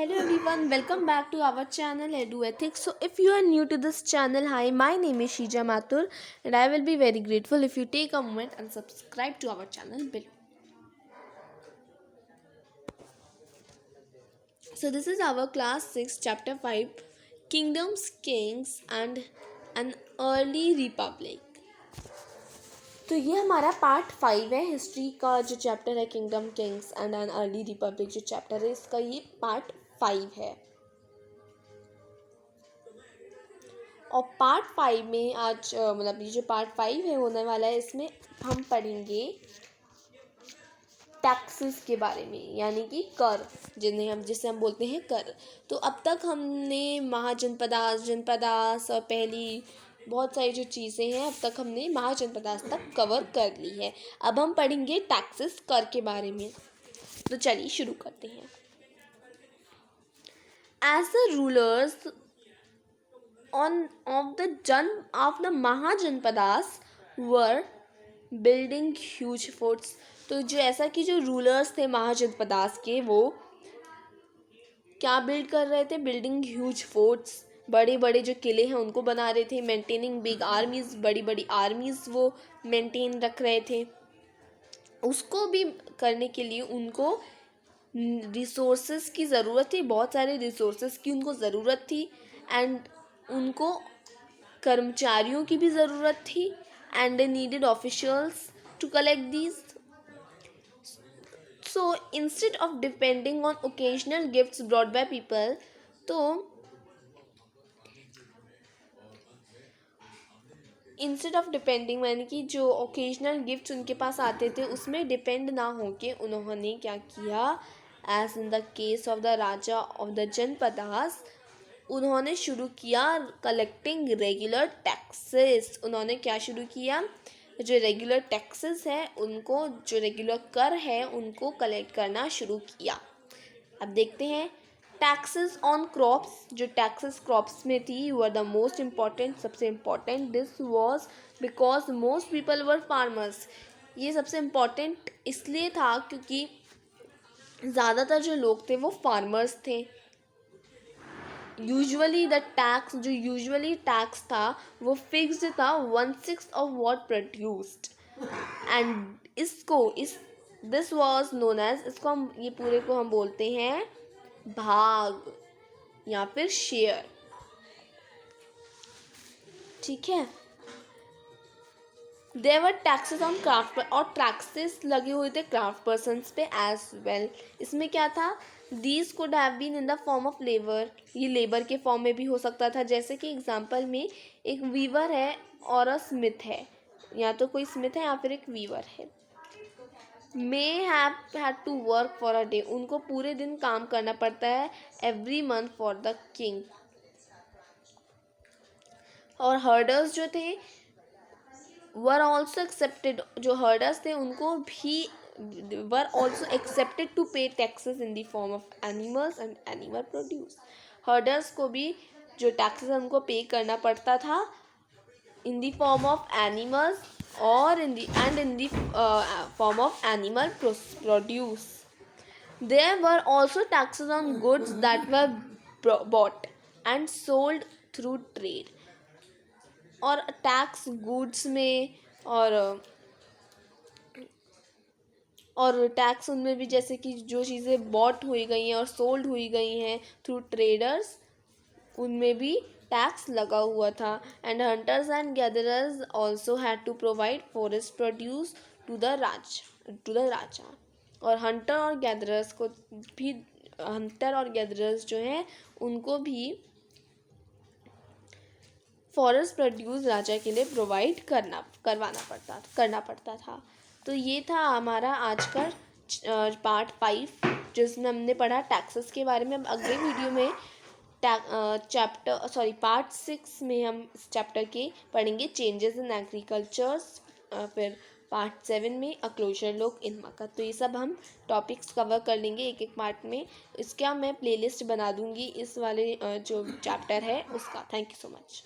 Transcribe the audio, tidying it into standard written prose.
Hello everyone, welcome back to our channel Edu Ethics. So if you are new to this channel, hi, my name is Shija Mathur and I will be very grateful if you take a moment and subscribe to our channel below. So this is our class 6 chapter 5 Kingdoms, Kings and an Early Republic. तो ये हमारा part 5 है history का जो chapter है kingdom Kings and an early Republic जो chapter है इसका ये पार्ट 5 है। और पार्ट 5 में आज मतलब ये जो पार्ट 5 है होने वाला है इसमें हम पढ़ेंगे टैक्सेस के बारे में, यानी कि कर जिसे हम बोलते हैं कर। तो अब तक हमने महाजनपदास, जनपदास और पहली बहुत सारी जो चीज़ें हैं अब तक हमने महाजनपदास तक कवर कर ली है। अब हम पढ़ेंगे टैक्सेस कर के बारे में। तो चलिए शुरू करते हैं। As the rulers of the mahajanapadas were building huge forts। तो जो ऐसा कि जो रूलर्स थे महाजनपदास के वो क्या बिल्ड कर रहे थे, बिल्डिंग ह्यूज फोर्ट्स, बड़े बड़े जो किले हैं उनको बना रहे थे, मेंटेनिंग बिग आर्मीज, बड़ी बड़ी आर्मीज वो मेंटेन रख रहे थे। उसको भी करने के लिए उनको रिसोर्सेज की ज़रूरत थी, बहुत सारे रिसोर्सेज की उनको ज़रूरत थी एंड उनको कर्मचारियों की भी ज़रूरत थी and they needed officials to collect these. So instead of depending on occasional gifts brought by people, तो इंस्टेड ऑफ डिपेंडिंग यानी कि जो ओकेजनल गिफ्ट्स उनके पास आते थे उसमें डिपेंड ना होके उन्होंने क्या किया, as in the case of the raja of the janapadas, उन्होंने शुरू किया कलेक्टिंग रेगुलर टैक्सेस। उन्होंने क्या शुरू किया, जो रेगुलर टैक्सेस है उनको, जो रेगुलर कर है उनको कलेक्ट करना शुरू किया। अब देखते हैं टैक्सेस ऑन क्रॉप्स। जो टैक्सेस क्रॉप्स में थी वर द मोस्ट इम्पॉर्टेंट, सबसे important. This was because most people were farmers. ये सबसे इम्पॉर्टेंट इसलिए था क्योंकि ज़्यादातर जो लोग थे वो फार्मर्स थे। यूजुअली द टैक्स, जो यूजुअली टैक्स था वो फिक्स्ड था 1/6 of what produced and this was known as, इसको हम ये पूरे को हम बोलते हैं भाग या फिर शेयर। ठीक है। There were taxes on craft, और टैक्सेस लगे हुए थे क्राफ्ट पर्सन्स पे एज वेल। इसमें क्या था, these could have been in the form of labour, ये लेबर के फॉर्म में भी हो सकता था। जैसे कि एग्जांपल में एक वीवर है और अ स्मिथ है, या तो कोई स्मिथ है या फिर एक वीवर है। May have had to work for a day, उनको पूरे दिन काम करना पड़ता है every month for the king. और हर्डर्स जो थे वर ऑल्सो एक्सेप्टेड, जो हर्डर्स थे उनको भी were also expected to pay taxes in the form of animals and animal produce. Herders को भी जो टैक्सेस उनको पे करना पड़ता था in the form of animals और in the form of animal produce. There were also taxes on goods that were bought and sold through trade। और tax goods में और टैक्स उनमें भी, जैसे कि जो चीज़ें बॉट हुई गई हैं और सोल्ड हुई गई हैं थ्रू ट्रेडर्स, उनमें भी टैक्स लगा हुआ था। And hunters and gatherers also had to provide forest produce to the raja. और हंटर और गैदरर्स जो हैं उनको भी फॉरेस्ट प्रोड्यूस राजा के लिए प्रोवाइड करना पड़ता था। तो ये था हमारा आज का पार्ट 5 जिसमें हमने पढ़ा टैक्सेस के बारे में। अब अगले वीडियो में पार्ट 6 में हम इस चैप्टर के पढ़ेंगे चेंजेस इन एग्रीकल्चर्स, फिर पार्ट 7 में अ क्लोजर लुक इन मक्का। तो ये सब हम टॉपिक्स कवर कर लेंगे एक एक पार्ट में। इसका मैं प्लेलिस्ट बना दूंगी इस वाले जो चैप्टर है उसका। Thank you so much.